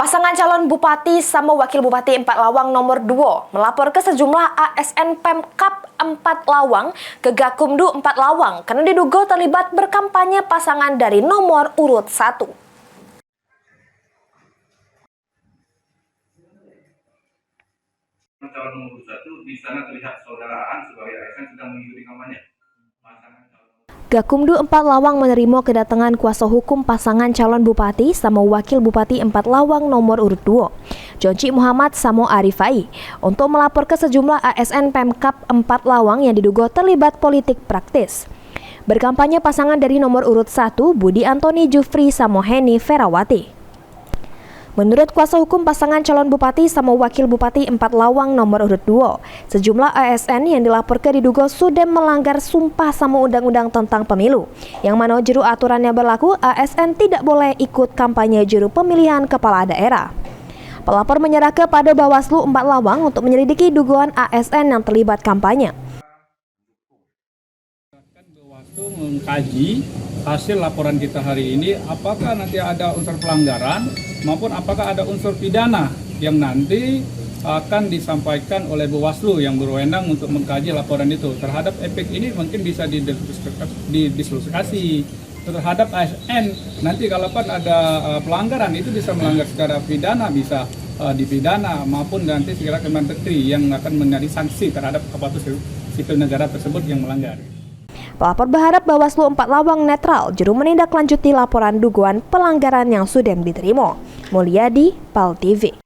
Pasangan calon bupati sama wakil bupati 4 Lawang nomor 2 melapor ke sejumlah ASN Pemkab 4 Lawang ke Gakumdu 4 Lawang karena diduga terlibat berkampanye pasangan dari nomor urut 1. Calon nomor 1 di sana terlihat saudara Aan sebagai ASN sedang mengikuti kampanye. Gakumdu 4 Lawang menerima kedatangan kuasa hukum pasangan calon bupati sama wakil bupati 4 Lawang nomor urut 2, Jonci Muhammad Samo Arifai, untuk melapor ke sejumlah ASN Pemkab 4 Lawang yang diduga terlibat politik praktis. Berkampanye pasangan dari nomor urut 1, Budi Antoni Jufri Samo Heni Ferawati. Menurut kuasa hukum pasangan calon bupati sama wakil bupati 4 Lawang nomor urut 2, sejumlah ASN yang dilaporkan diduga sudah melanggar sumpah sama undang-undang tentang pemilu, yang mana juru aturannya berlaku ASN tidak boleh ikut kampanye juru pemilihan kepala daerah. Pelapor menyerah kepada Bawaslu 4 Lawang untuk menyelidiki dugaan ASN yang terlibat kampanye. Bawaslu mengkaji hasil laporan kita hari ini, apakah nanti ada unsur pelanggaran maupun apakah ada unsur pidana yang nanti akan disampaikan oleh Bawaslu yang berwenang untuk mengkaji laporan itu. Terhadap efek ini mungkin bisa didiskusiasi terhadap ASN. Nanti kalaupun ada pelanggaran itu bisa melanggar secara pidana, bisa dipidana maupun nanti segera Kemendagri yang akan menjadi sanksi terhadap aparatur sipil negara tersebut yang melanggar. Pelapor berharap Bawaslu 4 Lawang netral juru menindaklanjuti laporan dugaan pelanggaran yang sudah diterima. Mulyadi, PAL TV.